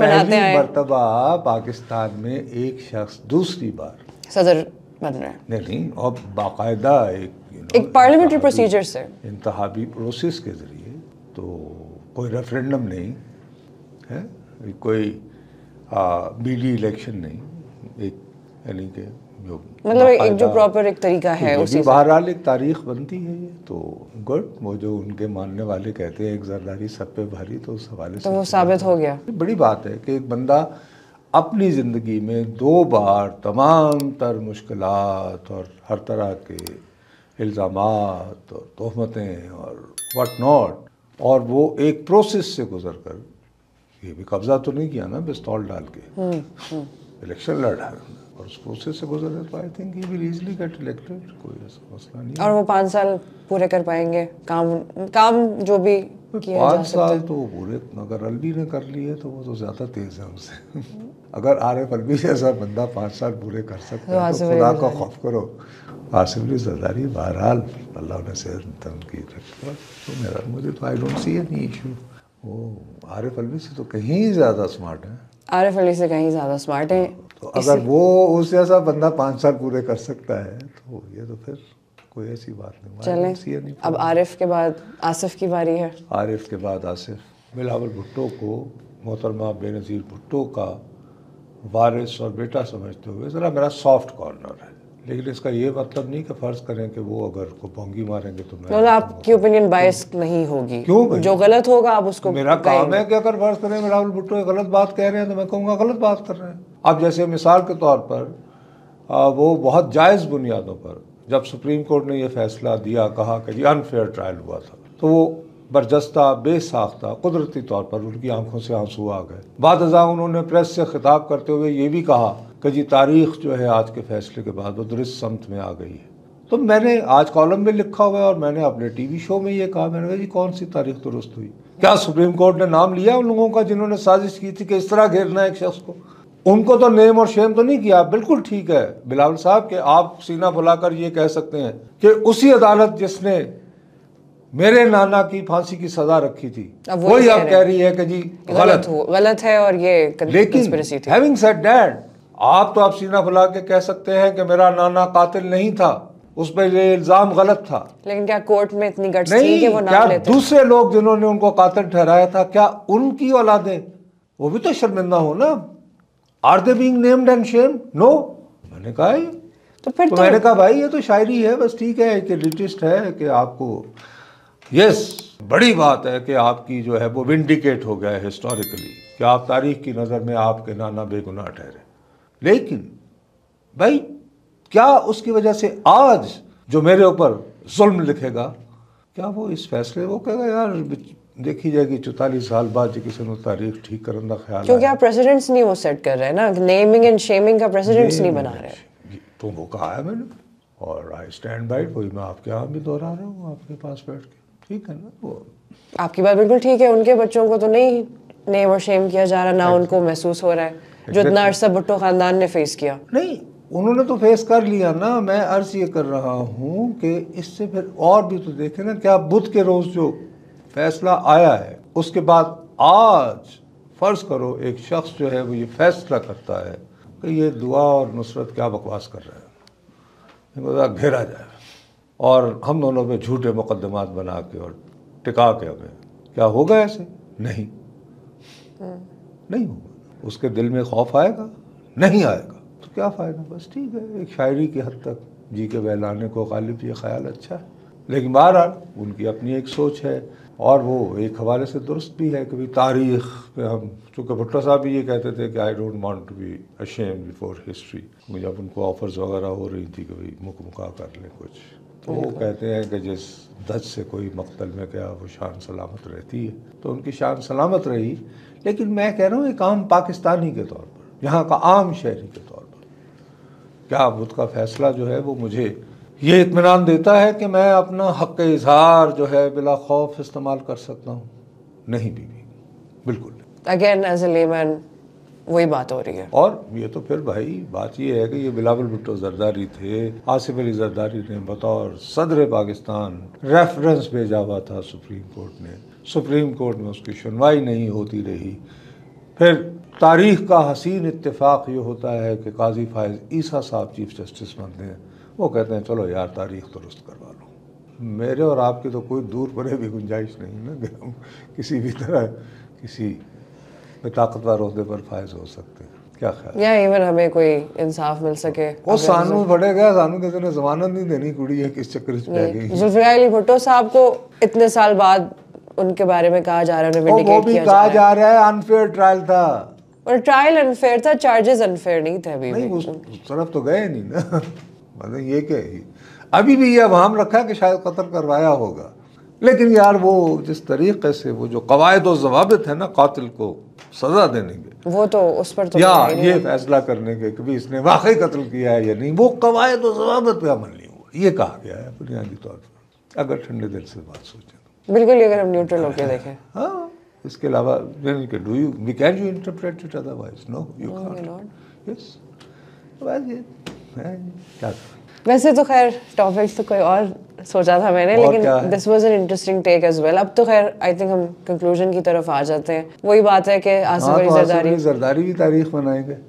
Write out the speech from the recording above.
बनाते आए। मर्तबा पाकिस्तान में एक शख्स दूसरी बार सदर बन रहे हैं। नहीं, और बाकायदा एक पार्लियामेंट्री प्रोसीजर से, इंतखाबी प्रोसेस के ज़रिए, तो कोई रेफरेंडम नहीं है, कोई बीडी इलेक्शन नहीं, एक यानी कि जो मतलब एक जो प्रॉपर एक तरीका है उसी बहरहाल एक तारीख बनती है ये, तो गुड। वो जो उनके मानने वाले कहते हैं एक जरदारी सब पे भारी, तो उस हवाले से तो वो साबित हो गया। बड़ी बात है कि एक बंदा अपनी ज़िंदगी में 2 बार तमाम तर मुश्किलात और हर तरह के इल्ज़ामात और तोहमतें और व्हाट नॉट, और वो एक प्रोसेस से गुजर कर, ये भी कब्जा तो नहीं किया ना पिस्तौल डाल के, इलेक्शन लड़ा और उस प्रोसेस से गुजरे, तो I think he will easily get elected, कोई ऐसा मसला नहीं। और वो 5 साल पूरे कर पाएंगे, काम जो भी किया जा सकता है। 5 साल तो पूरे, अगर अलवी ने कर लिए तो वो तो ज़्यादा तेज़ है हमसे। अगर आरिफ अलवी जैसा बंदा 5 साल पूरे कर सकता है तो खुदा का खौफ करो। आसिफ अली जरदारी बहरहाल अल्लाह ने सेहत उनकी रखे, तो मेरा मुझे तो I don't see any issue. वो आरिफ अलवी से तो कहीं ज़्यादा स्मार्ट है, आरिफ अली से कहीं ज़्यादा स्मार्ट है। तो अगर वो उस जैसा बंदा 5 साल पूरे कर सकता है तो ये तो फिर कोई ऐसी बात नहीं। चलें, अब आरिफ के बाद आसिफ की बारी है। आरिफ के बाद आसिफ। बिलावल भुट्टो को मोहतरमा बेनज़ीर भुट्टो का वारिस और बेटा समझते हुए ज़रा मेरा सॉफ्ट कॉर्नर है, लेकिन इसका ये मतलब नहीं कि फ़र्ज़ करें कि वो अगर को भोंगी मारेंगे तो मैं, मतलब आपकी ओपिनियन बायस नहीं होगी। क्यों? जो गलत होगा आप उसको, मेरा काम है कि अगर फ़र्ज़ करें बिलावल भुट्टो गलत बात कह रहे हैं तो मैं कहूँगा गलत बात कर रहे हैं। अब जैसे मिसाल के तौर पर वो बहुत जायज़ बुनियादों पर जब सुप्रीम कोर्ट ने यह फैसला दिया, कहा कि जी अनफेयर ट्रायल हुआ था, तो वो बरजस्ता बेसाख्ता कुदरती तौर पर उनकी आंखों से आंसू आ गए। बादशाह उन्होंने प्रेस से खिताब करते हुए ये भी कहा कि जी तारीख जो है आज के फैसले के बाद वो दुरुस्त समत में आ गई है। तो मैंने आज कॉलम में लिखा हुआ है और मैंने अपने टीवी शो में ये कहा, मैंने कहा जी कौन सी तारीख दुरुस्त हुई? क्या सुप्रीम कोर्ट ने नाम लिया उन लोगों का जिन्होंने साजिश की थी कि इस तरह घेरना है एक शख्स को? उनको तो नेम और शेम तो नहीं किया। बिल्कुल ठीक है बिलावल साहब कि आप सीना फुलाकर ये कह सकते हैं कि उसी अदालत जिसने मेरे नाना की फांसी की सजा रखी थी वही अब कह रही है कि जी गलत है और ये लेकिन हैविंग सेड दैट, आप तो आप सीना फुला के कह सकते हैं कि मेरा नाना कातिल नहीं था, उस पर ये इल्जाम गलत था। लेकिन क्या कोर्ट में इतनी गट्स थी कि वो नाम लेते? दूसरे लोग जिन्होंने उनको कातिल ठहराया था क्या उनकी औलादें वो भी तो शर्मिंदा हो ना? Are they being named and shamed? No. मैंने कहा तो मैंने कहा भाई ये तो शायरी है, बस ठीक है कि लिटिस्ट है कि आपको यस बड़ी बात है कि आपकी जो है वो विंडिकेट हो गया है हिस्टोरिकली कि आप तारीख की नज़र में आपके नाना बेगुनाह ठहरे। लेकिन भाई क्या उसकी वजह से आज जो मेरे ऊपर जुल्म लिखेगा क्या वो इस फैसले वो कहेगा यार देखी जाएगी 44 साल बाद जो किसी ने तारीख ठीक करने का ख्याल, क्योंकि आप प्रेसिडेंट्स नहीं वो सेट कर रहे हैं ना, नेमिंग एंड शेमिंग का प्रेसिडेंट्स नहीं बना रहे। तो वो कहा है मैंने और आई स्टैंड बाय, वही मैं आपके यहाँ भी दोहरा रहा हूँ आपके पास बैठ के, ठीक है ना? वो आपकी बात बिल्कुल ठीक है। उनके बच्चों को तो नहीं नेम और शेम किया जा रहा, ना उनको महसूस हो रहा है जो इतना अरसा भुट्टो खानदान ने फेस किया। नहीं उन्होंने तो फेस कर लिया ना। मैं अर्ज ये कर रहा हूँ कि इससे फिर और भी तो देखें ना, क्या बुध के रोज़ जो फैसला आया है उसके बाद आज फ़र्ज़ करो एक शख्स जो है वो ये फैसला करता है कि ये दुआ और नुसरत क्या बकवास कर रहे हैं, इनको घेरा जाए और हम दोनों पे झूठे मुकदमात बना के और टिका के हमें, क्या होगा ऐसे? नहीं होगा। उसके दिल में खौफ आएगा? नहीं आएगा। तो क्या फ़ायदा? बस ठीक है, एक शायरी की हद तक जी के बहलाने को गालिब ये ख्याल अच्छा है, लेकिन बहरहाल उनकी अपनी एक सोच है और वो एक हवाले से दुरुस्त भी है कि भाई तारीख़ पे हम, चूँकि भुट्टो साहब भी ये कहते थे कि I don't want to be ashamed before history. जब उनको ऑफर्स वगैरह हो रही थी कि भाई मुका कर लें कुछ, तो वो कहते हैं कि जिस दज से कोई मकतल में गया वो शान सलामत रहती है, तो उनकी शान सलामत रही। लेकिन मैं कह रहा हूँ एक आम पाकिस्तानी के तौर पर, यहाँ का आम शहरी के तौर पर, क्या बुध का फैसला जो है वो मुझे ये इत्मीनान देता है कि मैं अपना हक़ इज़हार जो है बिला खौफ इस्तेमाल कर सकता हूँ? नहीं बीबी, बिल्कुल। अगेन एज ए लेमैन वही बात हो रही है। और ये तो फिर भाई बात ये है कि ये बिलावल भुट्टो जरदारी थे, आसिफ अली जरदारी ने बतौर सदर पाकिस्तान रेफरेंस भेजा हुआ था सुप्रीम कोर्ट ने, सुप्रीम कोर्ट में उसकी सुनवाई नहीं होती रही, फिर तारीख का हसीन इत्तेफाक ये होता है कि काजी फायज ईसा साहब चीफ जस्टिस बनते हैं, वो कहते हैं चलो यार तारीख दुरुस्त करवा लो। मेरे और आपकी तो कोई दूर परे भी गुंजाइश नहीं ना कि हम किसी भी तरह किसी ताकतवर ओहदे पर फायज हो सकते हैं। क्या ख्याल या इवन हमें कोई इंसाफ मिल सके। वो सानू फड़े गया, सानू किसी ने जमानत नहीं देनी, कुड़ी है किस चक्कर में पै गई। जुल्फिकार अली भुट्टो साहब को इतने साल बाद उनके बारे में कहा जा रहा है, वो भी कहा जा रहा है अनफेयर ट्रायल था, और ट्रायल अनफेयर था, चार्जेस अनफेयर नहीं थे। अभी नहीं उस तरफ तो गए नहीं ना। मतलब ये क्या है, अभी भी ये अवहम रखा कि शायद कत्ल करवाया होगा, लेकिन यार वो जिस तरीके से वो जो कवायद और ज़वाबित है ना कातिल को सजा देने के, वो तो उस पर तो या ये फैसला करने के कि भी इसने वाकई कत्ल किया है या नहीं, वो कवायद और ज़वाबित पे अमल नहीं हुआ, ये कहा गया है बुनियादी तौर पर, अगर ठंडे दिल से बात सोचें तो। बिल्कुल, अगर हम न्यूट्रल होकर देखें। हाँ, इसके अलावा do you we can you interpret it otherwise, no you can't. Yes, बस ये है क्या। वैसे तो खैर टॉपिक्स तो कोई और सोचा था मैंने, लेकिन this was an interesting take as well. अब तो खैर आई थिंक हम कंक्लूजन की तरफ आ जाते हैं। वही बात है कि आसिफ अली जरदारी भी तारीख बनाएंगे।